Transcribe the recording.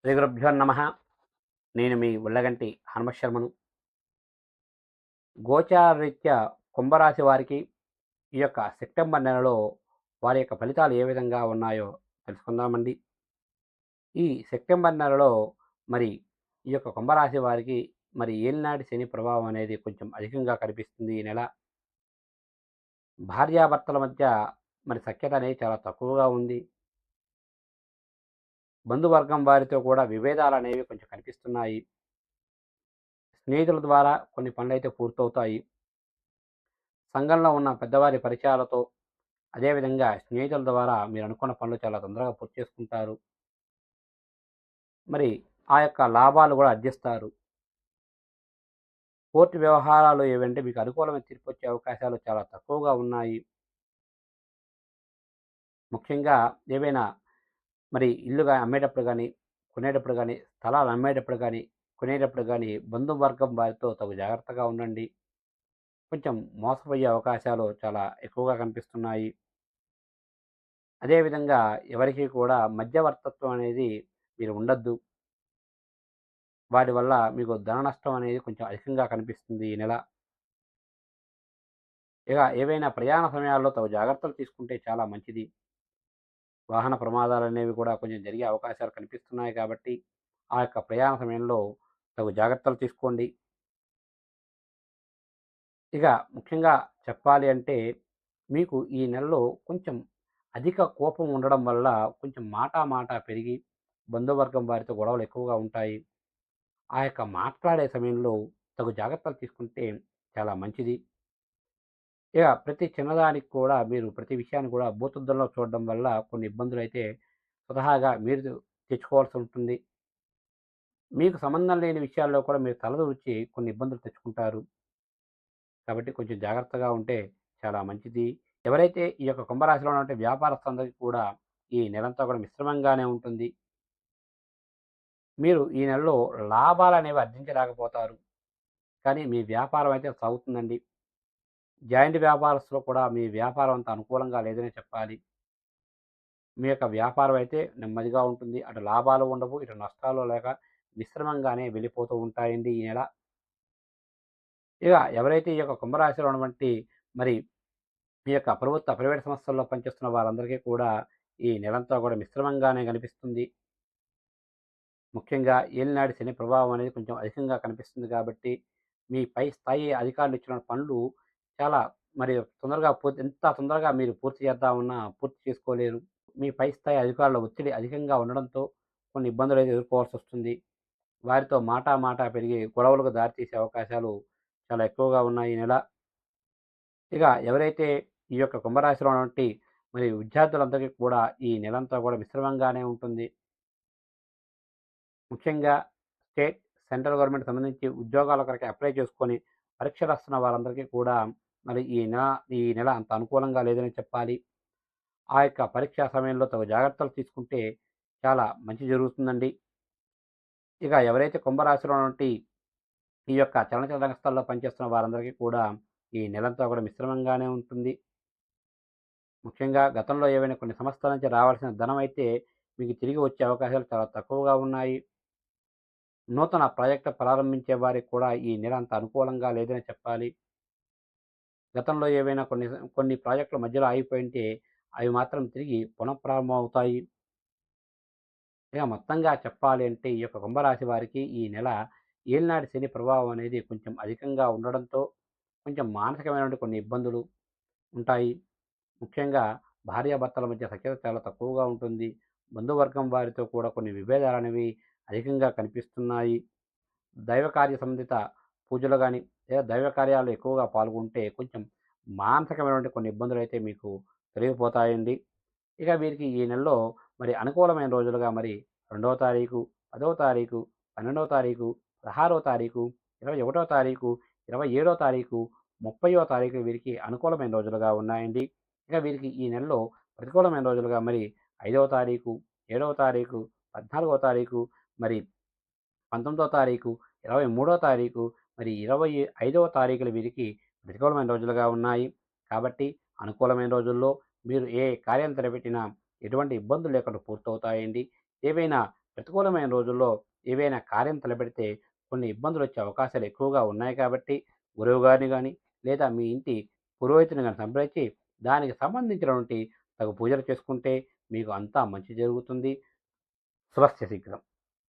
శ్రీ గురుభ్యో నమ. నేను మీ ఉళ్ళగంటి హనుమశర్మను. గోచారరీత్యా కుంభరాశి వారికి ఈ యొక్క సెప్టెంబర్ నెలలో వారి యొక్క ఫలితాలు ఏ విధంగా ఉన్నాయో తెలుసుకుందామండి. ఈ సెప్టెంబర్ నెలలో మరి ఈ యొక్క కుంభరాశి వారికి మరి ఏలినాటి శని ప్రభావం అనేది కొంచెం అధికంగా కనిపిస్తుంది ఈ నెల. భార్యాభర్తల మధ్య మరి సఖ్యత అనేది చాలా తక్కువగా ఉంది. బంధువర్గం వారితో కూడా విభేదాలు అనేవి కొంచెం కనిపిస్తున్నాయి. స్నేహితుల ద్వారా కొన్ని పనులైతే పూర్తవుతాయి. సంఘంలో ఉన్న పెద్దవారి పరిచయాలతో, అదేవిధంగా స్నేహితుల ద్వారా మీరు అనుకున్న పనులు చాలా తొందరగా పూర్తి చేసుకుంటారు. మరి ఆ యొక్క లాభాలు కూడా ఆర్జిస్తారు. కోర్టు వ్యవహారాలు ఏవంటే మీకు అనుకూలమైన తీర్పు వచ్చే అవకాశాలు చాలా తక్కువగా ఉన్నాయి. ముఖ్యంగా ఏవైనా మరి ఇల్లుగా అమ్మేటప్పుడు గానీ, కొనేటప్పుడు గానీ, స్థలాలు అమ్మేటప్పుడు గానీ, కొనేటప్పుడు గానీ బంధువర్గం వారితో తగు జాగ్రత్తగా ఉండండి. కొంచెం మోసపోయే అవకాశాలు చాలా ఎక్కువగా కనిపిస్తున్నాయి. అదేవిధంగా ఎవరికీ కూడా మధ్యవర్తత్వం అనేది మీరు ఉండొద్దు. వాటి వల్ల మీకు ధన నష్టం అనేది కొంచెం అధికంగా కనిపిస్తుంది ఈ నెల. ఇక ఏవైనా ప్రయాణ సమయాల్లో తగు జాగ్రత్తలు తీసుకుంటే చాలా మంచిది. వాహన ప్రమాదాలనేవి కూడా కొంచెం జరిగే అవకాశాలు కనిపిస్తున్నాయి కాబట్టి, ఆ యొక్క ప్రయాణ సమయంలో తగు జాగ్రత్తలు తీసుకోండి. ఇక ముఖ్యంగా చెప్పాలి అంటే, మీకు ఈ నెలలో కొంచెం అధిక కోపం ఉండడం వల్ల కొంచెం మాట పెరిగి బంధువర్గం వారితో గొడవలు ఎక్కువగా ఉంటాయి. ఆ యొక్క మాట్లాడే సమయంలో తగు జాగ్రత్తలు తీసుకుంటే చాలా మంచిది. ఇక ప్రతి చిన్నదానికి కూడా మీరు ప్రతి విషయాన్ని కూడా భూతద్దంలో చూడడం వల్ల కొన్ని ఇబ్బందులైతే స్వతహాగా మీరు తెచ్చుకోవాల్సి ఉంటుంది. మీకు సంబంధం లేని విషయాల్లో కూడా మీరు తలదూర్చి కొన్ని ఇబ్బందులు తెచ్చుకుంటారు. కాబట్టి కొంచెం జాగ్రత్తగా ఉంటే చాలా మంచిది. ఎవరైతే ఈ యొక్క కుంభరాశిలో ఉన్నటువంటి వ్యాపారస్తులందరికీ కూడా ఈ నెలంతా కూడా మిశ్రమంగానే ఉంటుంది. మీరు ఈ నెలలో లాభాలనేవి ఆర్జించలేకపోతారు. కానీ మీ వ్యాపారం అయితే సాగుతుందండి. జాయింట్ వ్యాపారస్తులు కూడా మీ వ్యాపారం అంత అనుకూలంగా లేదనే చెప్పాలి. మీ యొక్క వ్యాపారం అయితే నెమ్మదిగా ఉంటుంది. అటు లాభాలు ఉండవు, ఇటు నష్టాలు లేక మిశ్రమంగానే వెళ్ళిపోతూ ఉంటాయండి ఈ నెల. ఇక ఎవరైతే ఈ యొక్క కుంభరాశిలో ఉన్నటువంటి మరి ఈ యొక్క ప్రభుత్వ, ప్రైవేట్ సంస్థల్లో పనిచేస్తున్న వారందరికీ కూడా ఈ నెలంతా కూడా మిశ్రమంగానే కనిపిస్తుంది. ముఖ్యంగా ఏలినాటి శని ప్రభావం అనేది కొంచెం అధికంగా కనిపిస్తుంది కాబట్టి, మీ పై స్థాయి అధికారులు ఇచ్చిన పనులు చాలా మరి తొందరగా ఎంత తొందరగా మీరు పూర్తి చేద్దామన్నా పూర్తి చేసుకోలేరు. మీ పై స్థాయి అధికారుల ఒత్తిడి అధికంగా ఉండడంతో కొన్ని ఇబ్బందులైతే ఎదుర్కోవాల్సొస్తుంది. వారితో మాట పెరిగి గొడవలకు దారితీసే అవకాశాలు చాలా ఎక్కువగా ఉన్నాయి ఈ నెల. ఇక ఎవరైతే ఈ యొక్క కుంభరాశిలో ఉన్నటువంటి మరి విద్యార్థులందరికీ కూడా ఈ నెలంతా కూడా మిశ్రమంగానే ఉంటుంది. ముఖ్యంగా స్టేట్, సెంట్రల్ గవర్నమెంట్ సంబంధించి ఉద్యోగాల కొరకు అప్లై చేసుకొని పరీక్ష రాస్తున్న వారందరికీ కూడా మరి ఈ నెల అంత అనుకూలంగా లేదని చెప్పాలి. ఆ యొక్క పరీక్షా సమయంలో తగు జాగ్రత్తలు తీసుకుంటే చాలా మంచి జరుగుతుందండి. ఇక ఎవరైతే కుంభరాశిలో ఉన్నటువంటి ఈ యొక్క చలనచిత్ర రంగస్థల్లో పనిచేస్తున్న వారందరికీ కూడా ఈ నెలంతా కూడా మిశ్రమంగానే ఉంటుంది. ముఖ్యంగా గతంలో ఏవైనా కొన్ని సంస్థల నుంచి రావాల్సిన ధనం అయితే మీకు తిరిగి వచ్చే అవకాశాలు చాలా తక్కువగా ఉన్నాయి. నూతన ప్రాజెక్టు ప్రారంభించే వారికి కూడా ఈ నెల అంత అనుకూలంగా లేదనే చెప్పాలి. గతంలో ఏవైనా కొన్ని ప్రాజెక్టులు మధ్యలో ఆగిపోయుంటే అవి మాత్రం తిరిగి పునఃప్రారంభం అవుతాయి. ఇక మొత్తంగా చెప్పాలి అంటే ఈ యొక్క కుంభరాశి వారికి ఈ నెల ఏలినాటి శని ప్రభావం అనేది కొంచెం అధికంగా ఉండడంతో కొంచెం మానసికమైనటువంటి కొన్ని ఇబ్బందులు ఉంటాయి. ముఖ్యంగా భార్యాభర్తల మధ్య సఖ్యత చాలా తక్కువగా ఉంటుంది. బంధువర్గం వారితో కూడా కొన్ని విభేదాలనేవి అధికంగా కనిపిస్తున్నాయి. దైవ కార్య సంబంధిత పూజలు గాని, లేదా దైవ కార్యాలు ఎక్కువగా పాల్గొంటే కొంచెం మానసికమైనటువంటి కొన్ని ఇబ్బందులైతే మీకు తొలగిపోతాయండి. ఇక వీరికి ఈ నెలలో మరి అనుకూలమైన రోజులుగా మరి 2వ తారీఖు, 10వ తారీఖు, 12వ తారీఖు, 16వ తారీఖు, 21వ తారీఖు, 27వ తారీఖు, 30వ తారీఖు వీరికి అనుకూలమైన రోజులుగా ఉన్నాయండి. ఇక వీరికి ఈ నెలలో ప్రతికూలమైన రోజులుగా మరి 5వ తారీఖు, 7వ తారీఖు, 14వ తారీఖు, మరి 19వ తారీఖు, 23వ తారీఖు, మరి 25వ తారీఖులు వీరికి ప్రతికూలమైన రోజులుగా ఉన్నాయి. కాబట్టి అనుకూలమైన రోజుల్లో మీరు ఏ కార్యాలు తలపెట్టినా ఎటువంటి ఇబ్బందులు లేకుండా పూర్తవుతాయండి. ఏవైనా ప్రతికూలమైన రోజుల్లో ఏవైనా కార్యం తలపెడితే కొన్ని ఇబ్బందులొచ్చే అవకాశాలు ఎక్కువగా ఉన్నాయి కాబట్టి, గురువుగారిని గాని, లేదా మీ ఇంటి పురోహితుని గాని సంప్రదించి, దానికి సంబంధించినటువంటి తగు పూజలు చేసుకుంటే మీకు అంతా మంచి జరుగుతుంది. శుభస్య శీఘ్రం.